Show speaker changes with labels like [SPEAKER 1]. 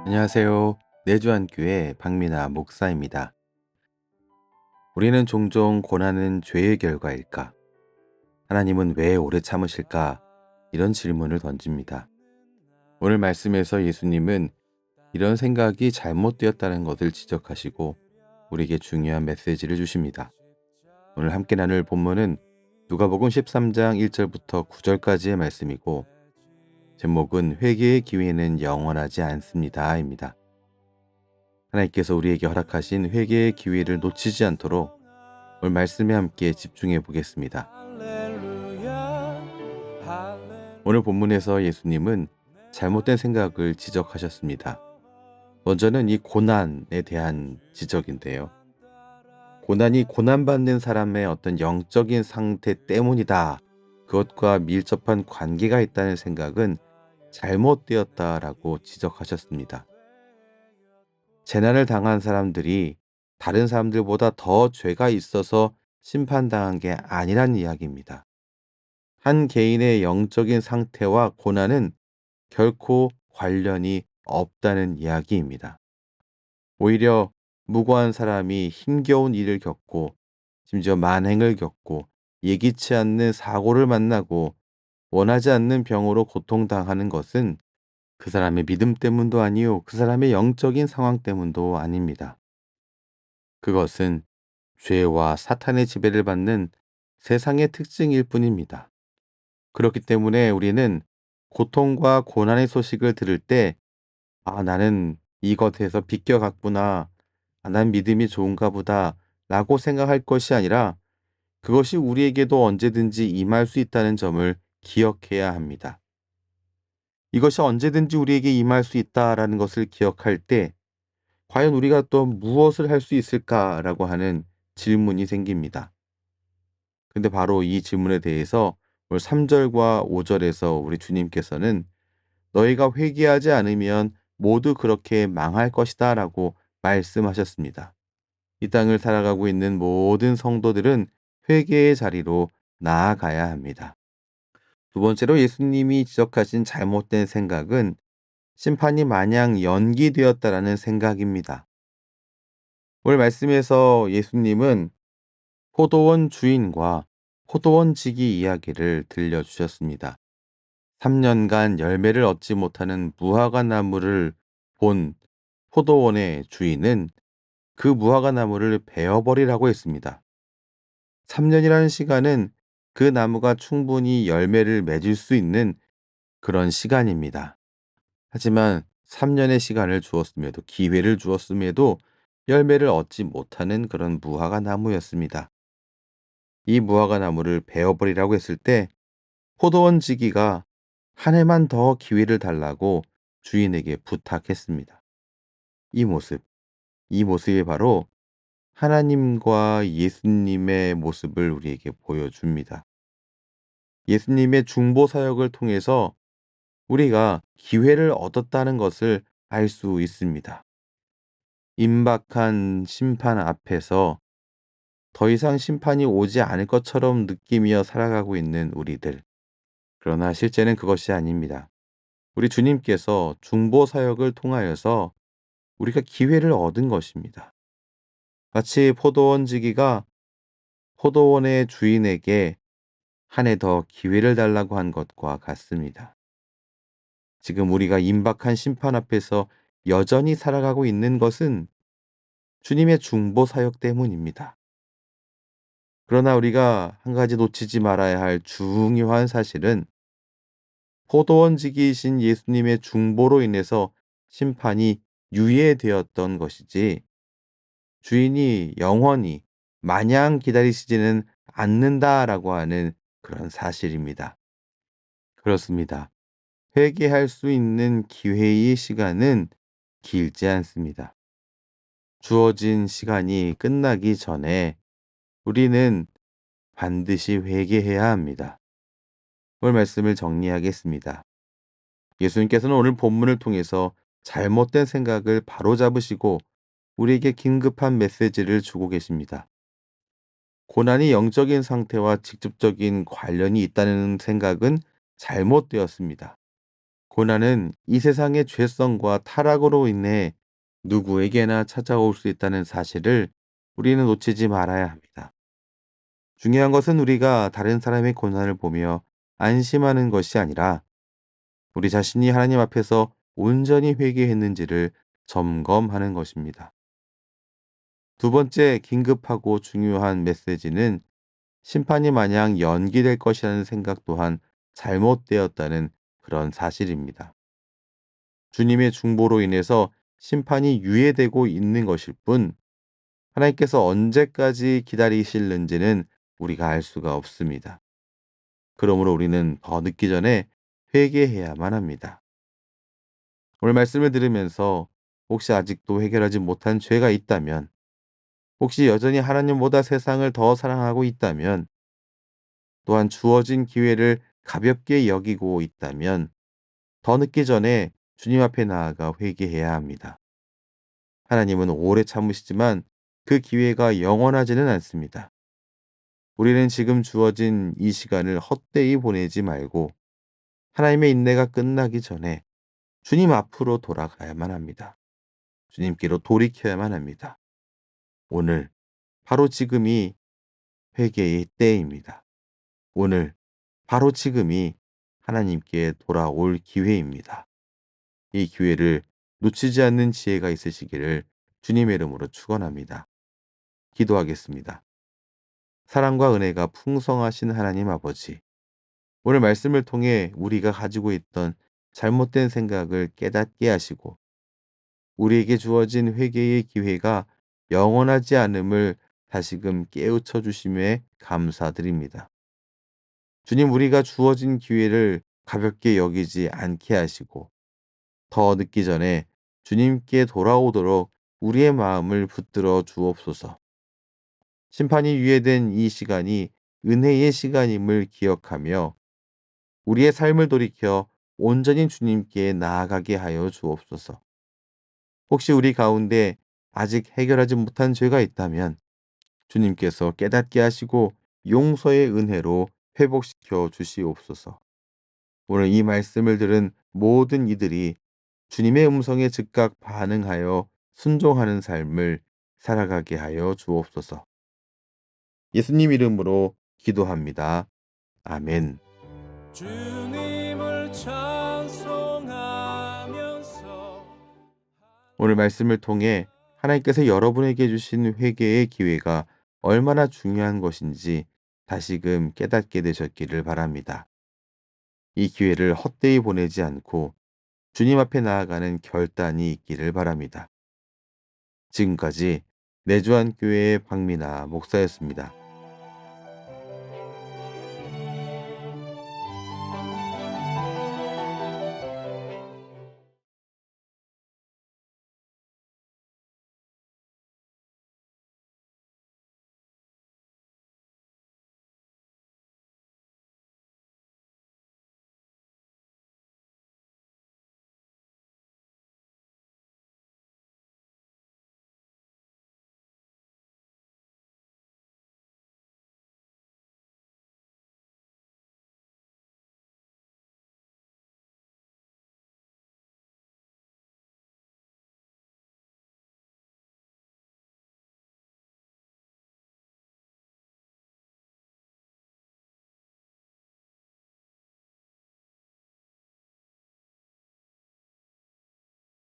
[SPEAKER 1] 안녕하세요. 내주한교회 박민아 목사입니다. 우리는 종종 고난은 죄의 결과일까? 하나님은 왜 오래 참으실까? 이런 질문을 던집니다. 오늘 말씀에서 예수님은 이런 생각이 잘못되었다는 것을 지적하시고 우리에게 중요한 메시지를 주십니다. 오늘 함께 나눌 본문은 누가복음 13장 1절부터 9절까지의 말씀이고 제목은 회개의 기회는 영원하지 않습니다입니다. 하나님께서 우리에게 허락하신 회개의 기회를 놓치지 않도록 오늘 말씀에 함께 집중해 보겠습니다. 오늘 본문에서 예수님은 잘못된 생각을 지적하셨습니다. 먼저는 이 고난에 대한 지적인데요. 고난이 고난받는 사람의 어떤 영적인 상태 때문이다. 그것과 밀접한 관계가 있다는 생각은 잘못되었다라고 지적하셨습니다. 재난을 당한 사람들이 다른 사람들보다 더 죄가 있어서 심판당한 게 아니란 이야기입니다. 한 개인의 영적인 상태와 고난은 결코 관련이 없다는 이야기입니다. 오히려 무고한 사람이 힘겨운 일을 겪고 심지어 만행을 겪고 예기치 않는 사고를 만나고 원하지 않는 병으로 고통당하는 것은 그 사람의 믿음 때문도 아니요, 그 사람의 영적인 상황 때문도 아닙니다. 그것은 죄와 사탄의 지배를 받는 세상의 특징일 뿐입니다. 그렇기 때문에 우리는 고통과 고난의 소식을 들을 때, 나는 이것에서 비껴갔구나. 난 믿음이 좋은가 보다. 라고 생각할 것이 아니라 그것이 우리에게도 언제든지 임할 수 있다는 점을 기억해야 합니다. 이것이 언제든지 우리에게 임할 수 있다라는 것을 기억할 때 과연 우리가 또 무엇을 할 수 있을까라고 하는 질문이 생깁니다. 근데 바로 이 질문에 대해서 오늘 3절과 5절에서 우리 주님께서는 너희가 회개하지 않으면 모두 그렇게 망할 것이다 라고 말씀하셨습니다. 이 땅을 살아가고 있는 모든 성도들은 회개의 자리로 나아가야 합니다. 두 번째로 예수님이 지적하신 잘못된 생각은 심판이 마냥 연기되었다라는 생각입니다. 오늘 말씀에서 예수님은 포도원 주인과 포도원 지기 이야기를 들려주셨습니다. 3년간 열매를 얻지 못하는 무화과 나무를 본 포도원의 주인은 그 무화과 나무를 베어버리라고 했습니다. 3년이라는 시간은 그 나무가 충분히 열매를 맺을 수 있는 그런 시간입니다. 하지만 3년의 시간을 주었음에도, 기회를 주었음에도 열매를 얻지 못하는 그런 무화과 나무였습니다. 이 무화과 나무를 베어버리라고 했을 때 포도원 지기가 한 해만 더 기회를 달라고 주인에게 부탁했습니다. 이 모습, 이 모습이 바로 하나님과 예수님의 모습을 우리에게 보여줍니다. 예수님의 중보 사역을 통해서 우리가 기회를 얻었다는 것을 알 수 있습니다. 임박한 심판 앞에서 더 이상 심판이 오지 않을 것처럼 느끼며 살아가고 있는 우리들. 그러나 실제는 그것이 아닙니다. 우리 주님께서 중보 사역을 통하여서 우리가 기회를 얻은 것입니다. 마치 포도원 지기가 포도원의 주인에게 한 해 더 기회를 달라고 한 것과 같습니다. 지금 우리가 임박한 심판 앞에서 여전히 살아가고 있는 것은 주님의 중보 사역 때문입니다. 그러나 우리가 한 가지 놓치지 말아야 할 중요한 사실은 포도원지기이신 예수님의 중보로 인해서 심판이 유예되었던 것이지 주인이 영원히 마냥 기다리시지는 않는다라고 하는 그런 사실입니다. 그렇습니다. 회개할 수 있는 기회의 시간은 길지 않습니다. 주어진 시간이 끝나기 전에 우리는 반드시 회개해야 합니다. 오늘 말씀을 정리하겠습니다. 예수님께서는 오늘 본문을 통해서 잘못된 생각을 바로잡으시고 우리에게 긴급한 메시지를 주고 계십니다. 고난이 영적인 상태와 직접적인 관련이 있다는 생각은 잘못되었습니다. 고난은 이 세상의 죄성과 타락으로 인해 누구에게나 찾아올 수 있다는 사실을 우리는 놓치지 말아야 합니다. 중요한 것은 우리가 다른 사람의 고난을 보며 안심하는 것이 아니라 우리 자신이 하나님 앞에서 온전히 회개했는지를 점검하는 것입니다. 두 번째 긴급하고 중요한 메시지는 심판이 마냥 연기될 것이라는 생각 또한 잘못되었다는 그런 사실입니다. 주님의 중보로 인해서 심판이 유예되고 있는 것일 뿐 하나님께서 언제까지 기다리실는지는 우리가 알 수가 없습니다. 그러므로 우리는 더 늦기 전에 회개해야만 합니다. 오늘 말씀을 들으면서 혹시 아직도 해결하지 못한 죄가 있다면, 혹시 여전히 하나님보다 세상을 더 사랑하고 있다면, 또한 주어진 기회를 가볍게 여기고 있다면 더 늦기 전에 주님 앞에 나아가 회개해야 합니다. 하나님은 오래 참으시지만 그 기회가 영원하지는 않습니다. 우리는 지금 주어진 이 시간을 헛되이 보내지 말고 하나님의 인내가 끝나기 전에 주님 앞으로 돌아가야만 합니다. 주님께로 돌이켜야만 합니다. 오늘, 바로 지금이 회개의 때입니다. 오늘, 바로 지금이 하나님께 돌아올 기회입니다. 이 기회를 놓치지 않는 지혜가 있으시기를 주님의 이름으로 축원합니다. 기도하겠습니다. 사랑과 은혜가 풍성하신 하나님 아버지, 오늘 말씀을 통해 우리가 가지고 있던 잘못된 생각을 깨닫게 하시고 우리에게 주어진 회개의 기회가 영원하지 않음을 다시금 깨우쳐 주심에 감사드립니다. 주님, 우리가 주어진 기회를 가볍게 여기지 않게 하시고 더 늦기 전에 주님께 돌아오도록 우리의 마음을 붙들어 주옵소서. 심판이 유예된 이 시간이 은혜의 시간임을 기억하며 우리의 삶을 돌이켜 온전히 주님께 나아가게 하여 주옵소서. 혹시 우리 가운데 아직 해결하지 못한 죄가 있다면 주님께서 깨닫게 하시고 용서의 은혜로 회복시켜 주시옵소서. 오늘 이 말씀을 들은 모든 이들이 주님의 음성에 즉각 반응하여 순종하는 삶을 살아가게 하여 주옵소서. 예수님 이름으로 기도합니다. 아멘. 주님을 찬송하면서 오늘 말씀을 통해 하나님께서 여러분에게 주신 회개의 기회가 얼마나 중요한 것인지 다시금 깨닫게 되셨기를 바랍니다. 이 기회를 헛되이 보내지 않고 주님 앞에 나아가는 결단이 있기를 바랍니다. 지금까지 내주한 교회의 박미나 목사였습니다.